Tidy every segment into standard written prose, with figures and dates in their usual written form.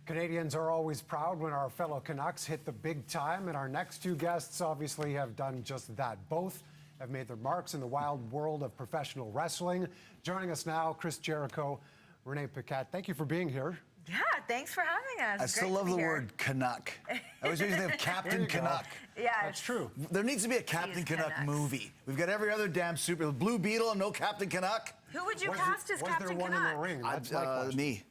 Canadians are always proud when our fellow Canucks hit the big time, and our next two guests obviously have done just that. Both have made their marks in the wild world of professional wrestling. Joining us now, Chris Jericho, Renee Paquette. Thank you for being here. Yeah, thanks for having us. I still love the word Canuck. I was usually think of Captain Canuck. Yeah, that's true. There needs to be a Captain Canuck movie. We've got every other damn super Blue Beetle and no Captain Canuck. Who would you cast as Captain Was there one Canuck? in the ring? That's my question. Me.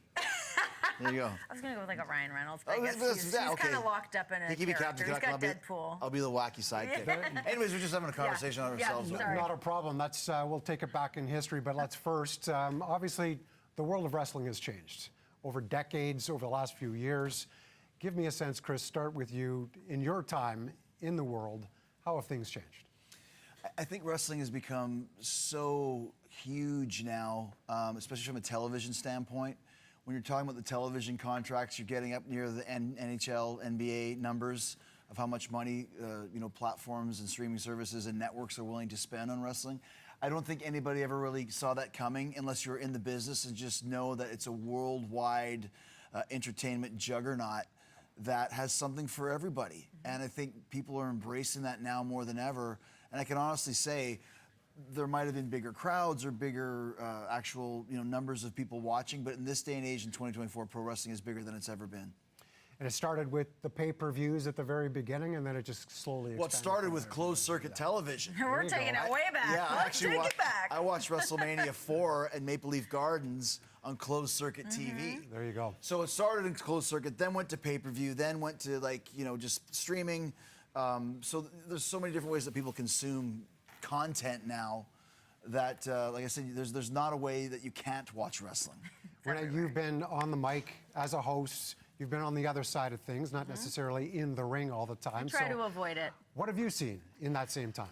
There you go. I was going to go with like a Ryan Reynolds, but Oh, I guess he's kind of locked up in a He can be Captain character. He's Canuck. got Deadpool. I'll be the wacky sidekick. Anyways, we're just having a conversation on ourselves. Yeah, sorry. Not a problem. That's we'll take it back in history, but let's first. Obviously, the world of wrestling has changed over decades, over the last few years. Give me a sense, Chris. Start with you. In your time in the world, how have things changed? I think wrestling has become so huge now, especially from a television standpoint. When you're talking about the television contracts, you're getting up near the NHL, NBA numbers of how much money platforms and streaming services and networks are willing to spend on wrestling. I don't think anybody ever really saw that coming unless you're in the business and just know that it's a worldwide entertainment juggernaut that has something for everybody. And I think people are embracing that now more than ever. And I can honestly say, there might have been bigger crowds or bigger actual numbers of people watching, but in this day and age in 2024, pro wrestling is bigger than it's ever been. And it started with the pay-per-views at the very beginning, and then it just slowly expanded. Well, it started with closed-circuit television. We're taking it way back. Yeah, Let's take it back. I watched WrestleMania 4 at Maple Leaf Gardens on closed-circuit TV. There you go. So it started in closed-circuit, then went to pay-per-view, then went to just streaming. So there's so many different ways that people consume content now that, like I said, there's not a way that you can't watch wrestling. Renee, you've been on the mic as a host. You've been on the other side of things, not necessarily in the ring all the time. I try to avoid it. What have you seen in that same time?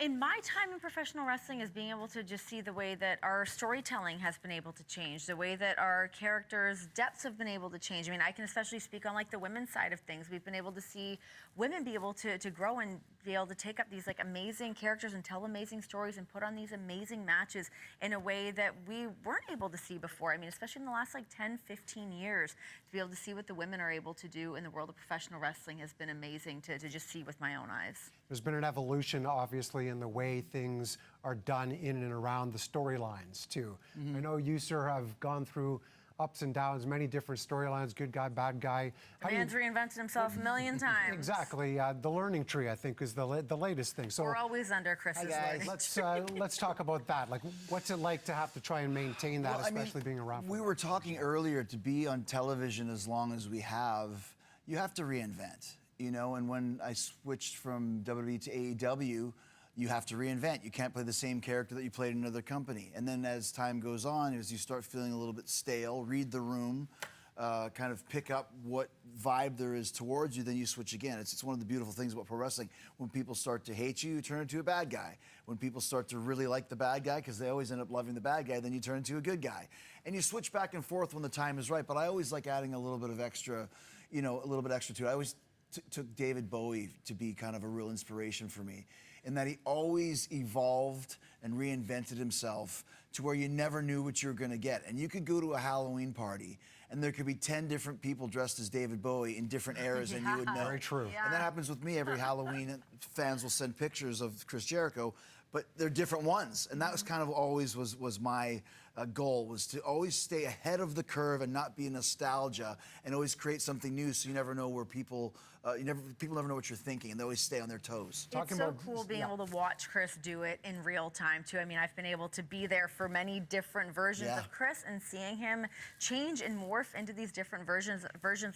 In my time in professional wrestling is being able to just see the way that our storytelling has been able to change, the way that our characters' depths have been able to change. I mean, I can especially speak on like the women's side of things. We've been able to see women be able to grow and be able to take up these like amazing characters and tell amazing stories and put on these amazing matches in a way that we weren't able to see before. I mean, especially in the last like 10, 15 years, to be able to see what the women are able to do in the world of professional wrestling has been amazing to just see with my own eyes. There's been an evolution, obviously, in the way things are done in and around the storylines, too. I know you, sir, have gone through ups and downs, many different storylines, good guy, bad guy. The man's reinvented himself a million times. Exactly. The learning tree, I think, is the latest thing. So we're always under Chris's learning let's talk about that. Like, what's it like to have to try and maintain that, especially being around? We were talking earlier, to be on television as long as we have, you have to reinvent. And when I switched from WWE to AEW, you have to reinvent. You can't play the same character that you played in another company. And then as time goes on, as you start feeling a little bit stale, read the room, kind of pick up what vibe there is towards you, then you switch again. It's one of the beautiful things about pro wrestling. When people start to hate you, you turn into a bad guy. When people start to really like the bad guy, because they always end up loving the bad guy, then you turn into a good guy. And you switch back and forth when the time is right. But I always like adding a little bit of extra, a little bit extra to it. I always took David Bowie to be kind of a real inspiration for me, in that he always evolved and reinvented himself to where you never knew what you were going to get. And you could go to a Halloween party and there could be 10 different people dressed as David Bowie in different eras and you would know. Very true. And that happens with me every Halloween. Fans will send pictures of Chris Jericho, but they're different ones. And that was kind of always was my goal, was to always stay ahead of the curve and not be nostalgia and always create something new, so you never know where people never know what you're thinking, and they always stay on their toes. It's so cool being able to watch Chris do it in real time too. I mean, I've been able to be there for many different versions of Chris and seeing him change and morph into these different versions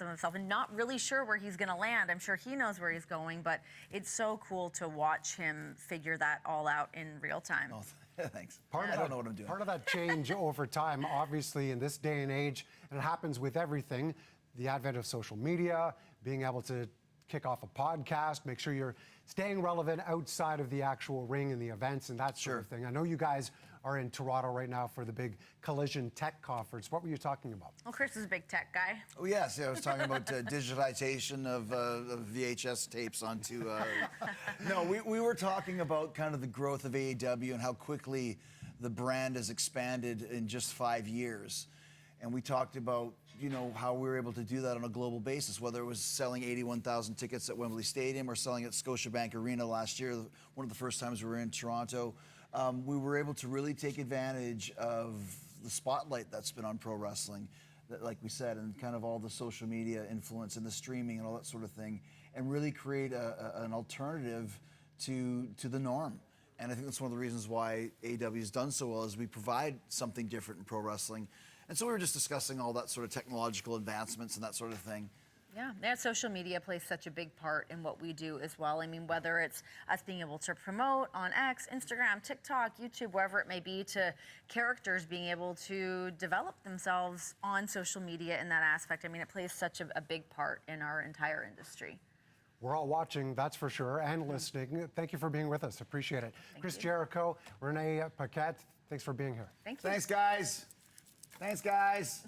of himself, and not really sure where he's going to land. I'm sure he knows where he's going, but it's so cool to watch him figure that all out in real time. Oh, thanks. I don't know what I'm doing. Part of that change over time, obviously, in this day and age, and it happens with everything, the advent of social media, being able to kick off a podcast, make sure you're staying relevant outside of the actual ring and the events and that sort of thing. I know you guys are in Toronto right now for the big Collision Tech Conference. What were you talking about? Well, Chris is a big tech guy. Oh, yes. I was talking about digitization of VHS tapes onto... No, we were talking about kind of the growth of AEW and how quickly the brand has expanded in just 5 years. And we talked about you know, how we were able to do that on a global basis, whether it was selling 81,000 tickets at Wembley Stadium or selling at Scotiabank Arena last year, one of the first times we were in Toronto. We were able to really take advantage of the spotlight that's been on pro wrestling, that, like we said, and kind of all the social media influence and the streaming and all that sort of thing, and really create an alternative to the norm. And I think that's one of the reasons why AEW has done so well, is we provide something different in pro wrestling. And so we were just discussing all that sort of technological advancements and that sort of thing. Yeah, that social media plays such a big part in what we do as well. I mean, whether it's us being able to promote on X, Instagram, TikTok, YouTube, wherever it may be, to characters being able to develop themselves on social media in that aspect. I mean, it plays such a big part in our entire industry. We're all watching, that's for sure, and listening. Thank you for being with us. Appreciate it. Chris Jericho, Renee Paquette, thanks for being here. Thank you. Thanks, guys. Thanks, guys.